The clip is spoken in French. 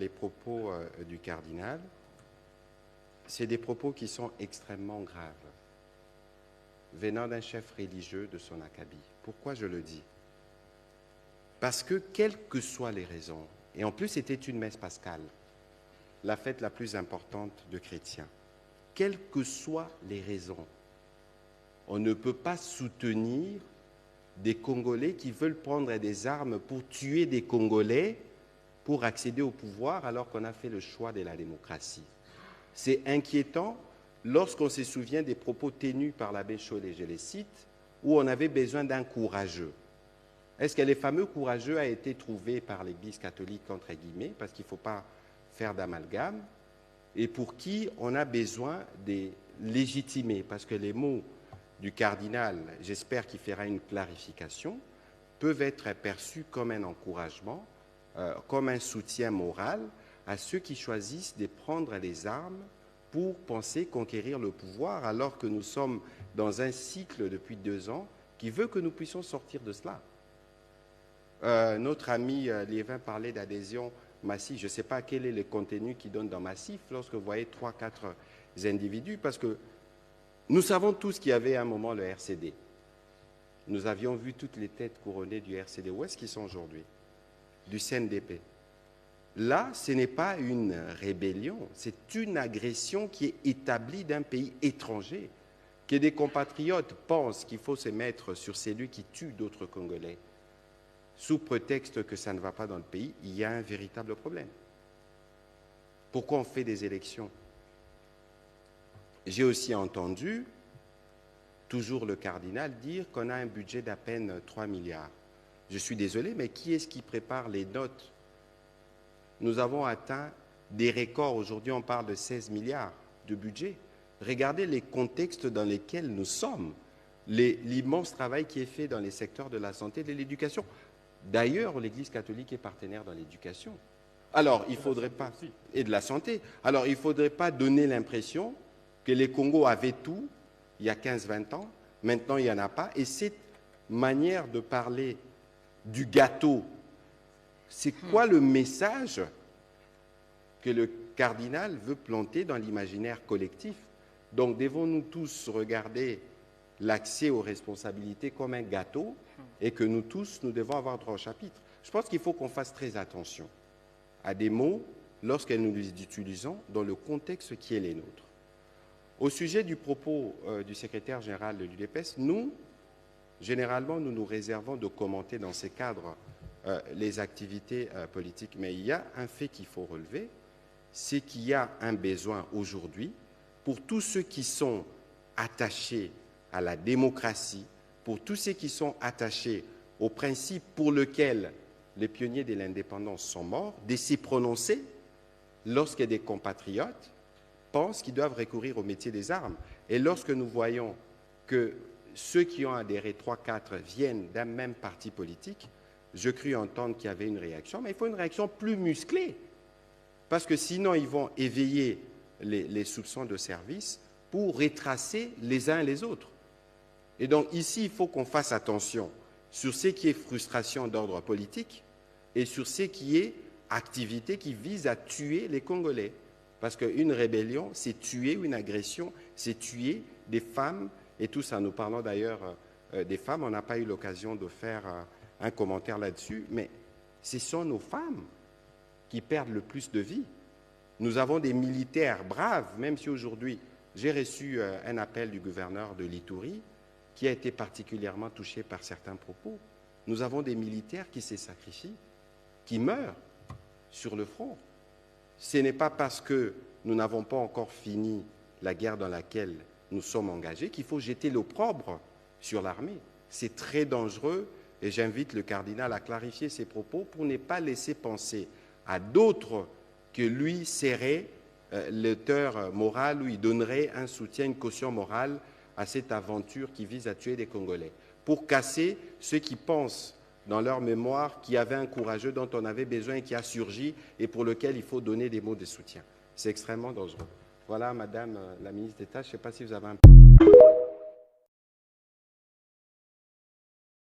les propos du cardinal, c'est des propos qui sont extrêmement graves, venant d'un chef religieux de son acabit. Pourquoi je le dis? Parce que, quelles que soient les raisons, et en plus c'était une messe pascale, la fête la plus importante de chrétiens, quelles que soient les raisons, on ne peut pas soutenir des Congolais qui veulent prendre des armes pour tuer des Congolais pour accéder au pouvoir alors qu'on a fait le choix de la démocratie. C'est inquiétant lorsqu'on se souvient des propos tenus par l'abbé Chollet, je les cite, où on avait besoin d'un courageux. Est-ce que les fameux courageux a été trouvé par l'Église catholique, entre guillemets, parce qu'il ne faut pas faire d'amalgame, et pour qui on a besoin de légitimer, parce que les mots du cardinal, j'espère qu'il fera une clarification, peuvent être perçus comme un encouragement, comme un soutien moral à ceux qui choisissent de prendre les armes pour penser conquérir le pouvoir, alors que nous sommes dans un cycle depuis 2 ans qui veut que nous puissions sortir de cela. Notre ami Liévin parlait d'adhésion massive. Je ne sais pas quel est le contenu qu'il donne dans Massif lorsque vous voyez 3-4 individus, parce que nous savons tous qu'il y avait à un moment le RCD. Nous avions vu toutes les têtes couronnées du RCD. Où est-ce qu'ils sont aujourd'hui? Du CNDP. Là, ce n'est pas une rébellion, c'est une agression qui est établie d'un pays étranger. Que des compatriotes pensent qu'il faut se mettre sur celui qui tue d'autres Congolais, sous prétexte que ça ne va pas dans le pays, il y a un véritable problème. Pourquoi on fait des élections? J'ai aussi entendu, toujours le cardinal, dire qu'on a un budget d'à peine 3 milliards. Je suis désolé, mais qui est-ce qui prépare les notes? Nous avons atteint des records. Aujourd'hui, on parle de 16 milliards de budget. Regardez les contextes dans lesquels nous sommes, l'immense travail qui est fait dans les secteurs de la santé et de l'éducation. D'ailleurs, l'Église catholique est partenaire dans l'éducation. Alors, il ne faudrait pas... Et de la santé. Alors, il ne faudrait pas donner l'impression que les Congos avaient tout il y a 15-20 ans. Maintenant, il n'y en a pas. Et cette manière de parler du gâteau, c'est quoi le message que le cardinal veut planter dans l'imaginaire collectif? Donc, devons-nous tous regarder l'accès aux responsabilités comme un gâteau et que nous tous, nous devons avoir droit au chapitre? Je pense qu'il faut qu'on fasse très attention à des mots lorsque nous les utilisons dans le contexte qui est le nôtre. Au sujet du propos du secrétaire général de l'UDPS, nous, généralement, nous nous réservons de commenter dans ces cadres les activités politiques. Mais il y a un fait qu'il faut relever, c'est qu'il y a un besoin aujourd'hui pour tous ceux qui sont attachés à la démocratie, pour tous ceux qui sont attachés au principe pour lequel les pionniers de l'indépendance sont morts, de s'y prononcer lorsque des compatriotes pensent qu'ils doivent recourir au métier des armes. Et lorsque nous voyons que ceux qui ont adhéré 3-4 viennent d'un même parti politique, je crus entendre qu'il y avait une réaction, mais il faut une réaction plus musclée, parce que sinon ils vont éveiller les soupçons de service pour retracer les uns et les autres. Et donc ici, il faut qu'on fasse attention sur ce qui est frustration d'ordre politique et sur ce qui est activité qui vise à tuer les Congolais. Parce qu'une rébellion, c'est tuer, une agression, c'est tuer des femmes, et tout ça, nous parlons d'ailleurs des femmes, on n'a pas eu l'occasion de faire un commentaire là-dessus, mais ce sont nos femmes qui perdent le plus de vie. Nous avons des militaires braves, même si aujourd'hui, j'ai reçu un appel du gouverneur de l'Ituri qui a été particulièrement touché par certains propos. Nous avons des militaires qui se sacrifient, qui meurent sur le front. Ce n'est pas parce que nous n'avons pas encore fini la guerre dans laquelle nous sommes engagés qu'il faut jeter l'opprobre sur l'armée. C'est très dangereux et j'invite le cardinal à clarifier ses propos pour ne pas laisser penser à d'autres que lui serait l'auteur moral ou il donnerait un soutien, une caution morale à cette aventure qui vise à tuer des Congolais. Pour casser ceux qui pensent dans leur mémoire qu'il y avait un courageux dont on avait besoin et qui a surgi et pour lequel il faut donner des mots de soutien. C'est extrêmement dangereux. Voilà, Madame la ministre d'État, je ne sais pas si vous avez un...